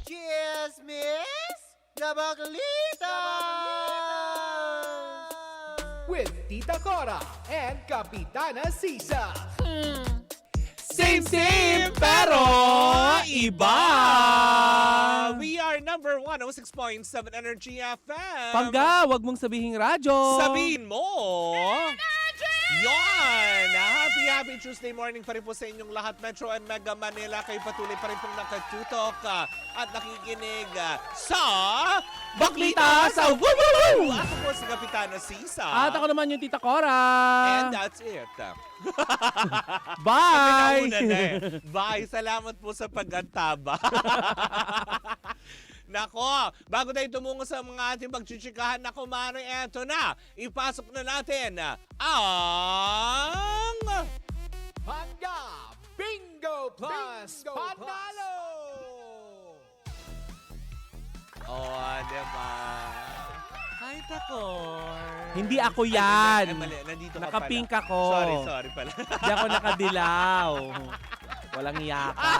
Chismis Gabagalitas! With Tita Cora and Kapitana Sisa. Same, pero iba! We are number 106.7 Energy FM. Pangga, wag mong sabihin radyo. Sabihin mo! Yon! Happy Tuesday morning pa rin po sa inyong lahat. Metro and Mega Manila. Kayo patuloy pa rin pong nakatutok at nakikinig sa Baklita sa Woo! Ako po si Kapitana Sisa. At ako naman yung Tita Cora. And that's it. Bye! Kami na una na eh. Bye! Salamat po sa pag-antaba. Nako, bago tayo tumungo sa mga ating pagchichikahan, nako mare, eto na. Ipasok na natin ang... Pangga Bingo Plus Panalo! Oh, diba? Hi, Takor. Hindi ako yan. Ay, mali. Nandito ka Nakapink pala. ako. Sorry pala. Hindi ako nakadilaw. Walang yaka.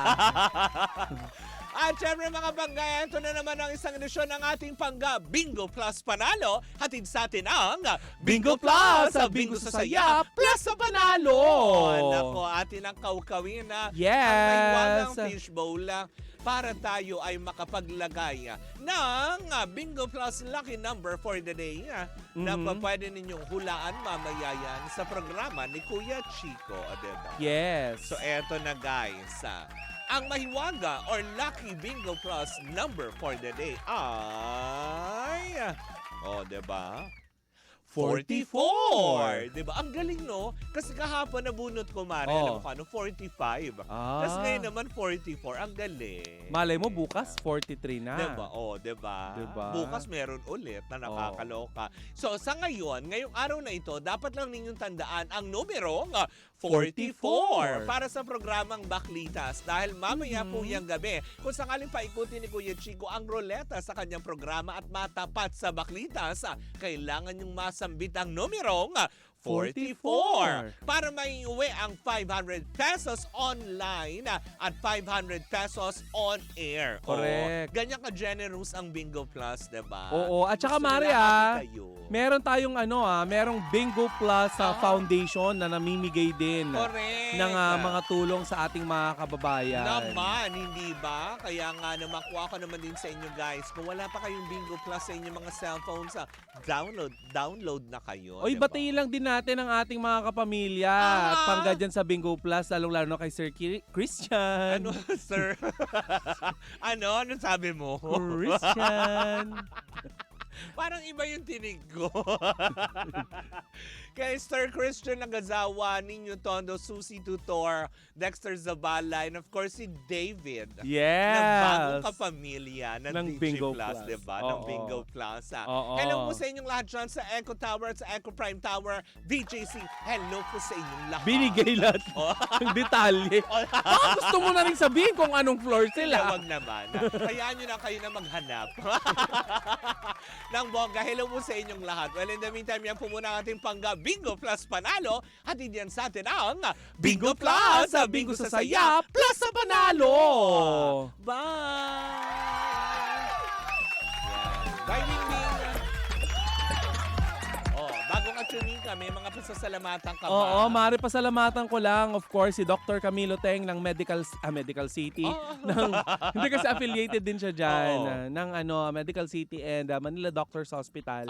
At syempre mga Pangga, ito na naman ang isang edisyon ng ating Pangga Bingo Plus Panalo. Hatid sa atin ang Bingo Plus! Sa Bingo sa Saya, plus sa Panalo! Nako, atin ang kaukawin na Yes! ang maiwagang fishbowl para tayo ay makapaglagay ng Bingo Plus Lucky Number for the day na pwede ninyong hulaan mamaya yan sa programa ni Kuya Chico. Diba? Yes. So eto na guys, ang mahiwaga or Lucky Bingo Plus number for the day ay, diba? 44! Diba? Ang galing, no? Kasi kahapon nabunot ko, Mare. Alam ko, 45. Tapos ngayon naman 44. Ang galing. Malay mo, bukas 43 na. Diba? Diba? Bukas meron ulit na nakakaloka. So, sa ngayong araw na ito, dapat lang ninyong tandaan ang numerong 44 para sa programang Baklitas. Dahil mamaya po yung gabi, kung sakaling paikutin ni Kuya Chico ang roleta sa kanyang programa at matapat sa Baklitas, kailangan yung masambit ang numerong 44 para maiuwi ang 500 pesos online at 500 pesos on air. Correct. Ganyan ka-generous ang Bingo Plus, diba? Oo. At saka, Gusto Mare, nila happy kayo. meron tayong merong Bingo Plus Foundation na namimigay din Correct. ng mga tulong sa ating mga kababayan. Naman, hindi ba? Kaya nga naman, kuha ko naman din sa inyo guys. Kung wala pa kayong Bingo Plus sa inyong mga cellphones, download na kayo. Oy, diba? batiin lang din natin ang ating mga kapamilya at pangga dyan sa Bingo Plus, lalong-lalo na kay Sir Christian. Ano, sir? Ano sabi mo? Christian. Parang iba yung tinig ko. Kay Sir Christian Nagazawa, Ninyo Tondo, Susie Tutor, Dexter Zabala, and of course si David. Yes. Na bagong kapamilya ng Bingo Plus, Plus. diba? Oo. Ng Bingo Plus. Oo. Hello po sa inyong lahat dyan sa Echo Tower at sa Echo Prime Tower. DJC, hello po sa inyong lahat. Binigay lahat ng detalye. Baka gusto mo na rin sabihin kung anong floor sila. Wag naman. Hayaan nyo na kayo na maghanap. Nang bongga, hello po sa inyong lahat. Well, in the meantime, yan po muna ang ating Pangga Bingo Plus Panalo. Hatid yan sa atin ang Bingo Plus! Sa Bingo sa Saya, plus sa Panalo! Bye! Bye, Bing Bing! Bago ka tuning ka, may mga pasasalamatan ka ba? Oo, Mare, pasalamatan ko lang, of course, si Dr. Camilo Teng ng Medical City. Hindi kasi affiliated din siya dyan, ng Medical City and Manila Doctors Hospital.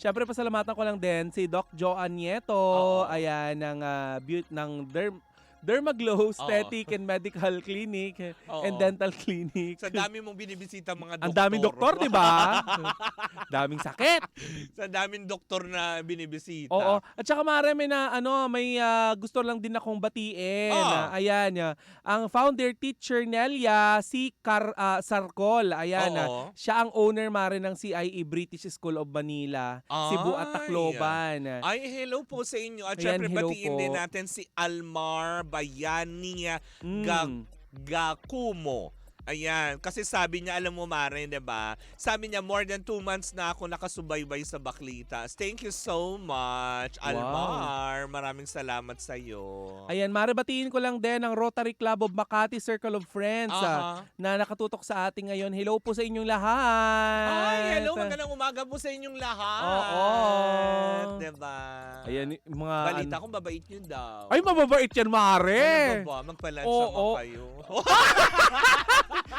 Siyempre, pasalamatan ko lang din si Doc Joan Nieto, ayan, ng Dermaglow Aesthetic and Medical Clinic and Dental Clinic. Sa dami mong binibisita mga doktor. Ang daming doktor, di ba? Daming sakit. Sa daming doktor na binibisita. Oo. At saka Mare, may gusto lang din akong batiin. Ayan, ang founder teacher Nelia, si Sarcol. Ayan, siya ang owner, Mare, ng CIE British School of Manila, Cebu at Tacloban. Ay, hello po sa inyo. At Ayan, syempre, hello batiin po din natin si Almar Bayani Gakumo. Ayan, kasi sabi niya, alam mo Mare, 'di ba? Sabi niya more than 2 months na ako nakasubaybay sa Baklitas. Thank you so much, Almar. Maraming salamat sa iyo. Ayan, Mare, batiin ko lang din ang Rotary Club of Makati Circle of Friends na nakatutok sa ating ngayon. Hello po sa inyong lahat. Ay, hello, magandang umaga po sa inyong lahat. Oo. 'Di ba? Ayan, mga... Balita ko mabait yun daw. Ay, mababait yan, Mare. Ano ba? Magpa-lunch Oo. naman kayo.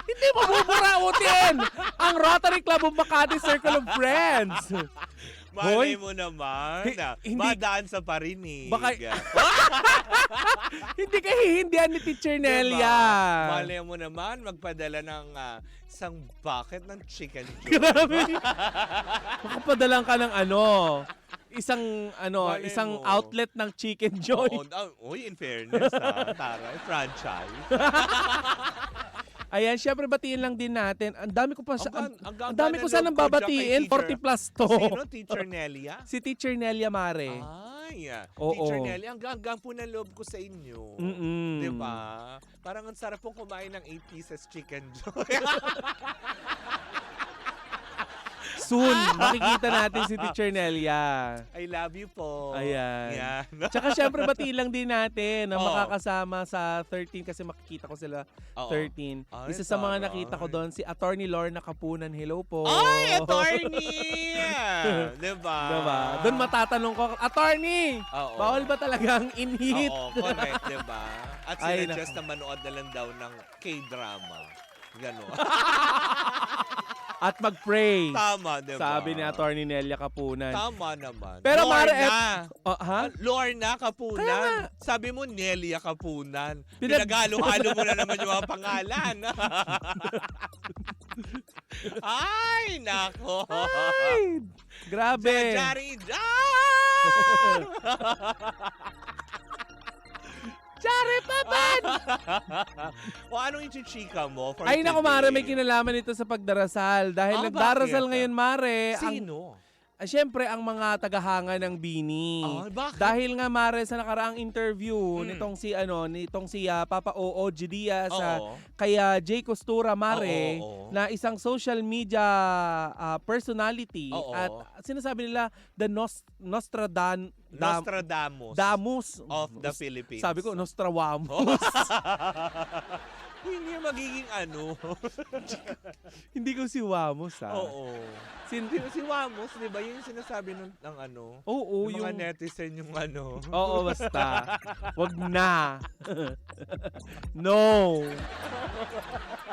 Hindi mo buburautin ang Rotary Club of Makati Circle of Friends. Malay Hoy. mo naman. Hindi- Madaan sa parinig. Baka- Hindi ka hihindihan ni Teacher Nelia. Malay mo naman, magpadala ng isang bucket ng chicken joy. Grabe. Makapadalang ka ng isang Malay isang mo. outlet ng Chicken Joy. Uy, in fairness taray, franchise. Ayan, syempre batiin lang din natin. Ang dami ko pa ang dami ko gagana sanang loob ko dyan kay babatiin, Teacher. 40 plus to. Sino? Teacher Nelia? Si Teacher Nelia, Mare. Ay, Oo. Teacher Nelia, ang gagam po ng loob ko sa inyo. Mm-mm. Diba? Parang ang sarap pong kumain ng 8 pieces chicken joy. Soon, makikita natin si Teacher Nelia. I love you po. Ayan. Yan. Tsaka syempre batiin lang din natin na Oo. makakasama sa 13 kasi makikita ko sila Oo. 13. Ay, Isa sa mga taray. nakita ko doon, si Attorney Lorna Kapunan. Hello po. Ay, attorney! Diba? Diba? Doon matatanong ko, Attorney! Oo. Bawal ba talagang in-hit? Oo, correct, diba? At Ay, sila just naku. na manood na lang daw ng K-drama. Gano'n. At mag-pray. Tama, diba? Sabi ni Attorney Nelia Kapunan. Tama naman. Pero Mare, Lorna. Ha? Lorna Kapunan. Kaya nga. Sabi mo, Nelia Kapunan. Pinag- Pinaghalo-halo mo na naman yung mga pangalan. Ay, nako. Ay! Grabe. Jari Jari Papan! O anong ichichika mo for Ay, naku, Mare, may today? kinalaman ito sa pagdarasal. Dahil nagdarasal bakit? ngayon, Mare. Sino? Siyempre, ang mga tagahanga ng Bini. Ay, bakit? Dahil nga, Mare, sa nakaraang interview nitong si Papa O.O.G. Diaz Oo. kaya Jay Costura, Mare, Oo. na isang social media personality. Oo. At sinasabi nila, the Nostradamus Damus of the Philippines. Sabi ko, Nostrawamos. Hindi magiging ano. Hindi ko si Wamos, Oo. Si Wamos, di ba? Yun yung sinasabi ng ano. Oo, yung mga netizen yung ano. Oo, basta. Wag na. No.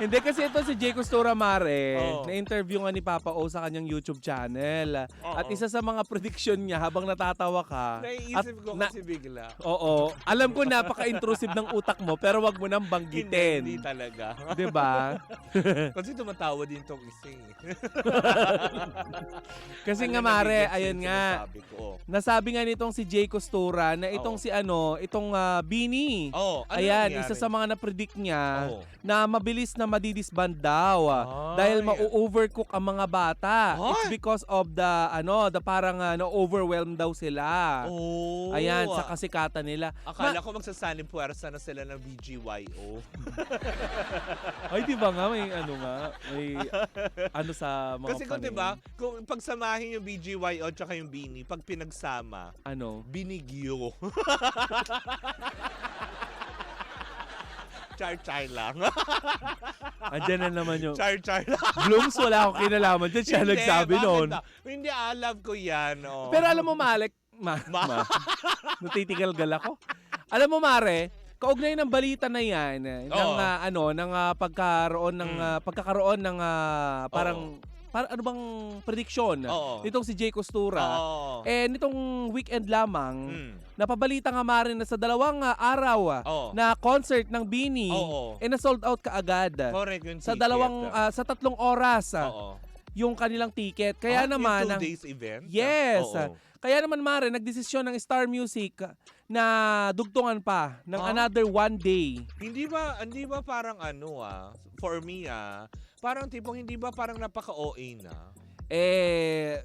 Hindi kasi ito si Jay Costura, Mare. Oo. Na-interview nga ni Papa O sa kanyang YouTube channel. At isa sa mga prediction niya habang natatawa ka. Naiisip ko kasi bigla. Oo. Alam ko napaka-intrusive ng utak mo pero wag mo nang banggitin. Hindi talaga. 'Di ba? Kasi tumatawa din tong isa eh. Kasi Ano nga, na Mare, bigets ayun yung nga. sinasabi ko. Nasabi nga nitong si Jay Costura na itong Oo. itong Bini. Oh, ano Ayan, nangyari? isa sa mga na-predict niya Oo. na mabilis na madidisband daw dahil Ay. ma-overcook ang mga bata. It's Ay. because of the parang na-overwhelm daw sila. Oh. Ayan, sa kasikatan nila. Akala ko magsasaling puwersa na sila ng BGYO. Ay, di ba nga may may sa mga Kasi kung panin. diba, kung pagsamahin yung BGYO at saka yung Bini, pag pinagsama, binigyo. Char-char lang. Andyan na naman yung Char-char lang. Blooms, wala akong kinalaman dyan. Siya Hindi, nagsabi bakit noon. ba? Hindi, love ko yan. Oh. Pero alam mo, Malek, natitigal-gal ako. Alam mo, Mare, kaugnay ng balita na yan, ng pagkakaroon ng parang ano bang prediction nitong si Jay Costura. Nitong weekend lamang, napabalita nga, Mare, na sa 2 araw na concert ng Bini, na-sold out kaagad. Correct yung Sa ticket. sa 3 oras yung kanilang ticket. Kaya naman yung 2 days event? Yes. Oo. Kaya naman, Mare, nagdesisyon ng Star Music na dugtungan pa ng another 1 day. Hindi ba parang for me parang tipong hindi ba parang napaka-OA na?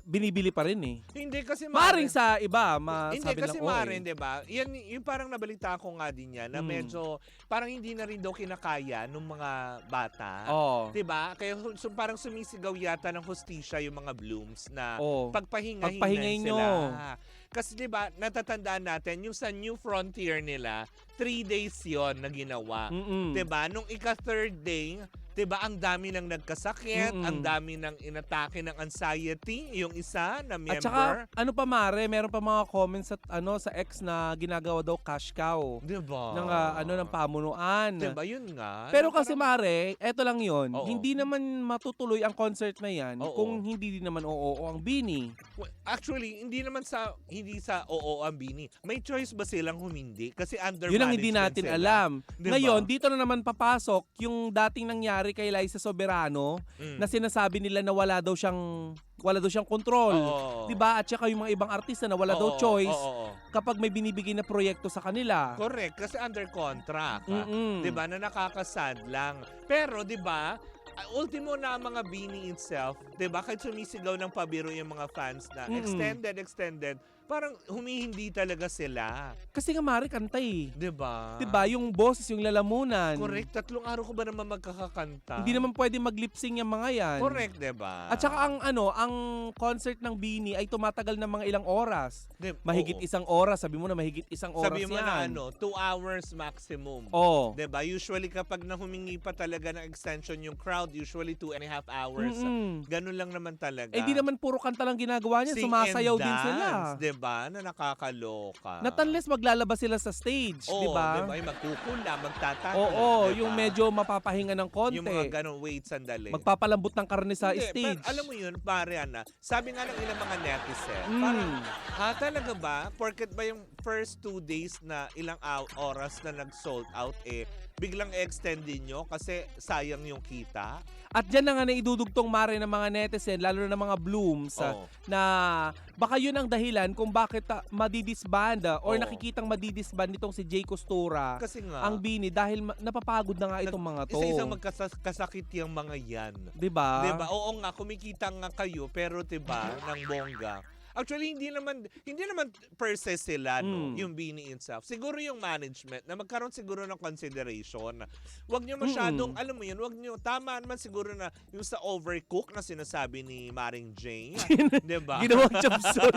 binibili pa rin eh. Hindi kasi Maring sa iba, hindi masabi kasi lang, oo maaaring, 'di ba? Yan yung parang nabalita ko nga din yan na medyo parang hindi na rin daw kinakaya ng mga bata. Oo. 'Di ba? Kaya parang sumisigaw yata ng hustisya yung mga Blooms na Oo. pagpahingay Pagpahingay sila. nyo. Kasi 'di ba, natatandaan natin yung sa New Frontier nila, 3 days 'yon na ginawa. 'Di ba? Nung ika-third day, 'di ba, ang dami nang nagkasakit, ang dami nang inatake ng anxiety, yung isa na member. At saka, ano pa mare, meron pa mga comments sa ex na ginagawa daw cash cow 'di ba? ng pamunuan. 'Di ba, yun nga. Pero na kasi parang- mare, eto lang yun, Oo. hindi naman matutuloy ang concert na yan Oo. kung hindi din naman oo ang Bini. Actually, hindi sa oo ang Bini. May choice ba silang humindi? Kasi under Yun ang hindi management natin sila. alam. Diba? Ngayon, dito na naman papasok yung dating nangyari kay Liza Soberano na sinasabi nila na wala daw siyang control. Oo. 'Di ba? At saka yung mga ibang artista na wala daw choice Oo. kapag may binibigay na proyekto sa kanila. Correct, kasi under contract. Mm-mm. 'Di ba? Na nakakasad lang. Pero 'di ba, ultimo na ang mga Bini itself, 'di ba? Kahit sumisigaw ng pabiro yung mga fans na extended, parang humihindi talaga sila. Kasi nga mare kanta eh. 'Di ba? 'Di ba? Yung boses, yung lalamunan. Correct. 3 araw ko ba naman magkakakanta? Hindi naman pwede mag-lip-sync yung mga yan. Correct, 'di ba? At saka ang concert ng Bini ay tumatagal ng mga ilang oras. Mahigit Oo. isang oras, sabi mo na mahigit isang oras Sabi mo yan. na 2 hours maximum. Oh. 'Di ba? Usually kapag nahumingi pa talaga ng extension yung crowd, usually 2.5 hours. Ganun lang naman talaga. Eh di naman puro kanta lang ginagawa niya, Sing sumasayaw and din sila. dance, 'di ba? Na nakakaloka. Not unless maglalabas sila sa stage, Oo, di ba? 'di ba? Yung magkukula, magtatake. Oo, 'di yung ba? medyo mapapahinga ng konti. yung mga ganun, wait, sandali. Magpapalambot ng karne sa Hindi, stage. pero alam mo yun, pare Ana, sabi nga ng ilang mga netizen, Mm. parang, talaga ba, porket ba yung first 2 days na ilang oras na nag-sold out, biglang extend din nyo kasi sayang yung kita? At dyan na nga naidudugtong mare ng mga netizen, lalo na ng mga Blooms, Oo. na baka yun ang dahilan kung bakit madidisband or Oo. nakikitang madidisband nitong si Jay Costura, Kasi nga, ang Bini, dahil napapagod na nga itong mga to. isa-isang magkasakit yung mga yan. Di ba? Diba? Oo nga, kumikita nga kayo, pero diba, ng bongga. Actually, hindi naman per se sila, no, yung Bini itself. Siguro yung management, na magkaroon siguro ng consideration. Huwag nyo masyadong, alam mo yun, tama naman siguro na yung sa overcook na sinasabi ni Maring Jane. Diba? Ginawang chapsol.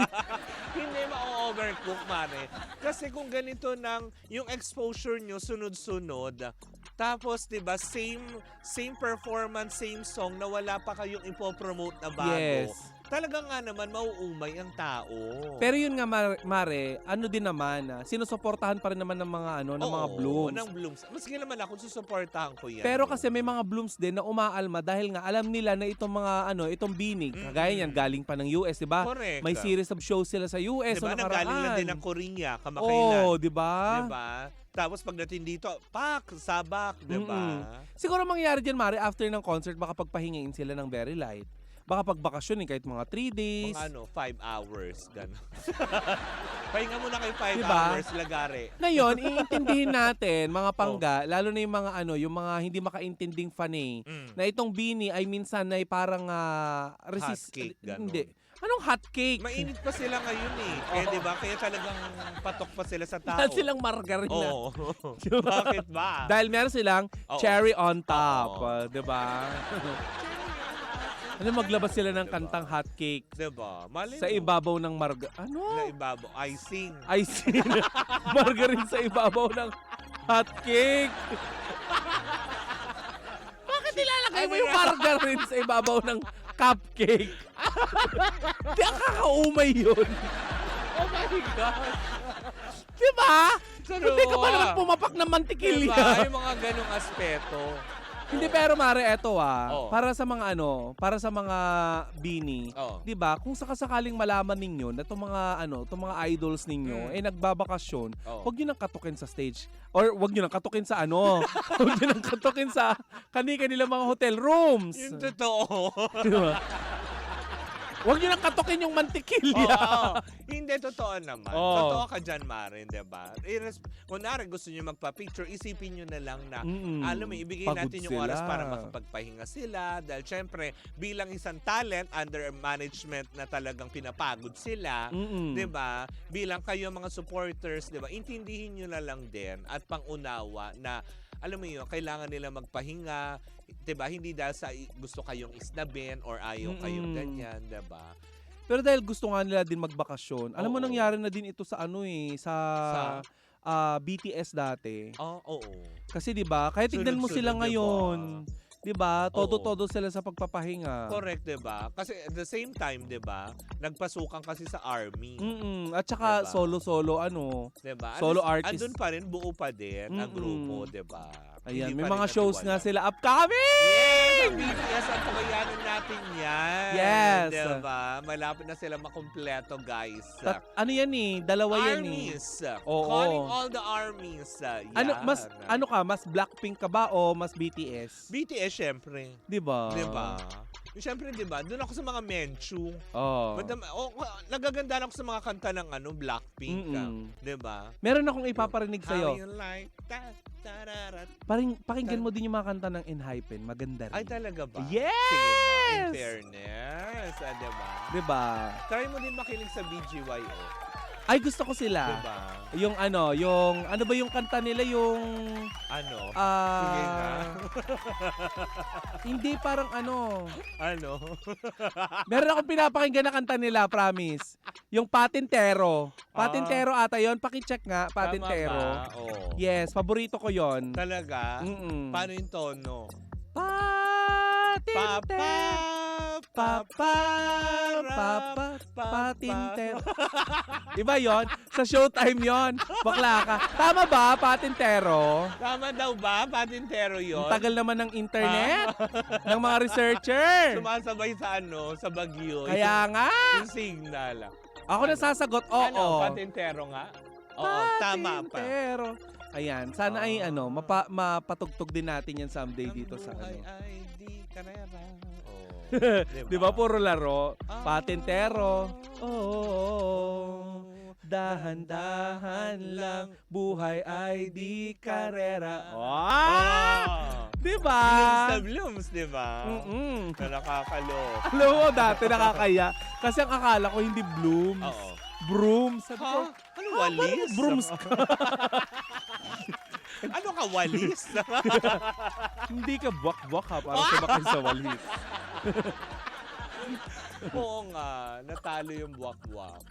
Hindi ma-overcook, Mare. Kasi kung ganito yung exposure nyo sunod-sunod, tapos, diba, same performance, same song na wala pa kayong ipopromote na bago. Yes. Talaga nga naman, mauumay ang tao. Pero yun nga, Mare, ano din naman, sinusuportahan pa rin naman ng mga, ng mga Blooms. ng Blooms. Maski naman ako, susuportahan ko yan. Pero kasi may mga Blooms din na umaalma dahil nga alam nila na itong mga, itong Bini, kagaya yan, galing pa ng US, di ba? Correct. May series of shows sila sa US. Diba, so nanggaling lang nakaraan. din ng Korea, kamakailan. Oo, di ba? Diba? Tapos pagdating dito, sabak, diba? Siguro mangyayari dyan, Mare, after ng concert, baka pagpahingain sila ng very light. Baka pagbakasyon kahit mga 3 days. Mga 5 hours, gano'n. Pahinga muna kayo 5 Diba? hours, lagare. Ngayon, iintindihin natin, mga pangga, lalo na yung mga hindi makaintinding fanay, na itong Bini ay minsan ay parang Hot cake, gano'n. Hindi. Anong hot cake? Mainit pa sila ngayon Kaya diba? Kaya talagang patok pa sila sa tao. Wala silang margarina. Oo. Bakit ba? Dahil meron silang Oo. cherry on top. Oo. Di ba? Ano, maglabas sila ng kantang hot cake Diba? Mali sa mo. ibabaw ng Na Ano? ibabaw. Icing. Icing. Margarine sa ibabaw ng hot cake. Bakit nilalagay mo yung margarine sa ibabaw ng cupcake? Di kakaumay yun. Oh my God! Diba? Sarap. Hindi ka pa naman pumapak ng mantikilya. Diba? Yung mga ganong aspeto. Hindi, pero Mare, eto Oo. para sa mga para sa mga Bini, Oo. 'di ba? Kung sakasakaling malaman ninyo na itong mga idols ninyo nagbabakasyon, Oo. huwag niyo nang katukin sa stage or huwag niyo nang katukin sa huwag niyo nang katukin sa kani-kanila mga hotel rooms. Yung totoo. Di ba? Huwag nyo nang katukin yung mantikilya. Oo. Hindi, totoo naman. Oo. Totoo ka dyan, Marin, diba? Kunwari, gusto nyo magpa-picture, isipin nyo na lang na, alam mo, ibigay Pagod natin yung oras sila. para makapagpahinga sila. Dahil syempre, bilang isang talent, under management na talagang pinapagod sila, diba? Bilang kayo mga supporters, diba? Intindihin nyo na lang din at pangunawa na, alam mo yun, kailangan nila magpahinga, diba? Hindi dahil sa gusto kayong isnabin or ayaw kayong ganyan, diba? Pero dahil gusto nga nila din magbakasyon, alam mo Oo. nangyari na din ito sa BTS dati. Oo. Kasi 'di ba, kahit tignan mo sila Sunod-sunod, ngayon, 'di ba? Oo. Todo sila sa pagpapahinga. Correct, 'di ba? Kasi at the same time, 'di ba? Nagpasukan kasi sa army, At saka Diba? solo 'di ba? solo artist. Andun pa rin, buo pa din ang grupo, 'di ba? Ayan, Hindi may pa mga rin shows nga natiwala. sila upcoming! Yes, ang BTS ang pakayanan natin yan. Yes. 'Di ba? Malapit na sila makumpleto, guys. Ano yan dalawa yan Armies. Oo. Calling all the armies. Ano Yan. mas Blackpink ka ba o mas BTS? BTS, syempre. 'Di ba? 'Di ba? Siyempre, 'di ba? Doon ako sa mga Menchu. Oh. Nagaganda ako sa mga kanta ng Blackpink. Mm-mm. 'Di ba? Meron akong ipaparinig How sa'yo. you like that? Tararat. Pakinggan mo din yung mga kanta ng Enhypen. Maganda rin. Ay, talaga ba? Yes! Sige, in fairness. 'Di ba? 'Di ba? Try mo din makinig sa BGYO. Ay, gusto ko 'Di sila. ba? Yung ano ba yung kanta nila yung Sige nga. hindi parang meron akong pinapakinggan na kanta nila, promise. Yung Patintero. Patintero ata yon, paki-check nga, Patintero. Tama ba? Oo. Yes, paborito ko yon. Talaga? Mm-mm. Paano yung tono? Patintero. Iba yon? Sa Showtime yon. Bakla ka. Tama ba, Patintero? Tama daw ba? Patintero yun? Ang tagal naman ng internet ng mga researcher. Sumasabay sa sa Baguio. Kaya nga. Yung signal. Ako nasasagot, oo. Patintero nga? Oo, tama pa. Patintero. Ayan, sana ay mapatugtog din natin yan someday dito sa Ay, di karera. Di ba puro laro? Patintero. Oh, dahan-dahan lang, buhay ay di karera. Di ba? Blooms na blooms, di ba? Na nakakalok. Alam mo, dati nakakaya. Kasi ang akala ko hindi blooms. Oo. Brooms. Sabi ko, Ano walis? brooms ka. Ano ka walis? Hindi ka buwak-buwak ha, para sumakay sa walis. Oo nga, natalo yung buwak-buwak.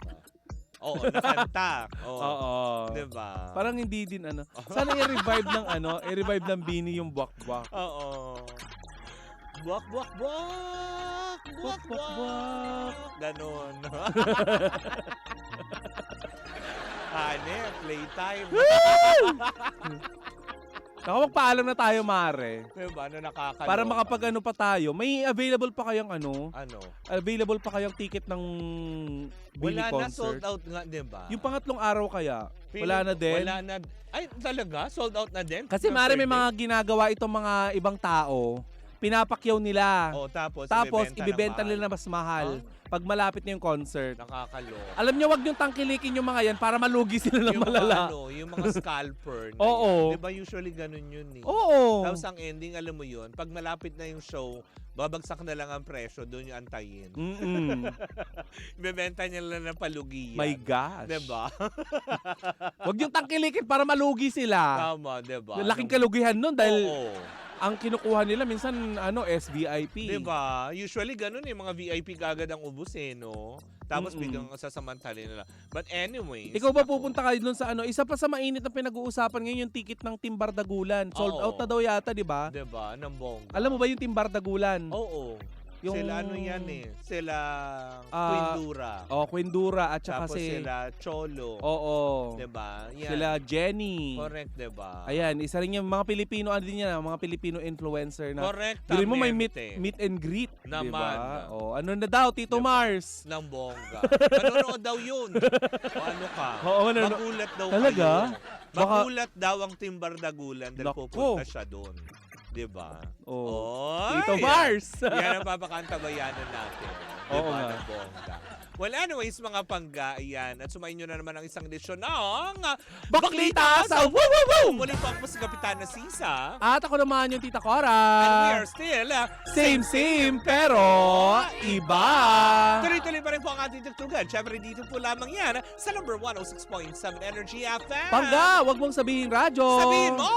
Oo, nakanta. Oo. Diba? Parang hindi din Sana i-revive ng Bini yung buwak-buwak. Oo. Buwak-buwak-buwak! Buwak-buwak! Ganon. Playtime. Ako magpaalam na tayo, Mare. Diba? Ano nakakaloka? Para makapag pa tayo. May available pa kayong Ano? Available pa kayong ticket ng Bini Wala na, concert. sold out nga, diba? Yung pangatlong araw kaya, wala na din. Wala na. Ay, talaga? Sold out na din? Kasi Mare, may mga ginagawa itong mga ibang tao. Pinapakyaw nila. Tapos ibibenta nila na mas mahal. Pag malapit na yung concert. Nakakaloka. Alam niyo, wag niyong tangkilikin yung mga yan para malugi sila ng malala. Yung mga scalper. Oo. Diba usually ganun yun eh. Oo. Tapos ang ending, alam mo yun, pag malapit na yung show, babagsak na lang ang presyo, doon yung antayin. Bebenta niya lang ng palugian. My gosh. Diba? Wag yung tangkilikin para malugi sila. Tama, diba? Laking kalugihan nun dahil Oo. ang kinukuha nila minsan SVIP. Diba? Usually ganun eh, mga VIP kagad ang ubus eh, no? Tapos biglang sasamantalin nila. But anyway. Ikaw ba pupunta kayo dun sa isa pa sa mainit na pinag-uusapan ngayon yung ticket ng Team Bardagulan. Sold Oo. out na daw yata, di ba? Diba? Ng bongga. Alam mo ba yung Team Bardagulan? Oo. Yung- Sila yan eh. Sila Quindura. Quindura at saka Tapos sila Cholo. Oo. Diba? Yan. Sila Jenny. Correct, diba? Ayan, isa rin yung mga Pilipino, din yan, mga Pilipino influencer na. Correct. Dili mo may meet and greet. Naman. Diba? Ano na daw, Tito Diba? Mars? Ng bongga. Manonood daw yun. O ano ka? Oo, Magulat daw Talaga? kayo. Baka- Magulat daw ang Team Bardagulan dahil Naku. pupunta siya doon. Diba? Oh. Oy! Tito Mars! Yan ang papakantabayanan natin. Oo Diba, nga. ng bongga. Well, anyways, mga pangga, ayan. At sumayin nyo na naman ang isang edisyon ng Baklita sa Woo Woo Woo! Muli po ako si Kapitana Sisa. At ako naman yung Tita And we Cora. are still Same, pero iba. Tuloy-tuloy pa rin po ang ating tugtugan. Siyempre, dito po lamang yan sa number 106.7 Energy FM. Pangga, wag mong sabihin radyo. Sabihin mo!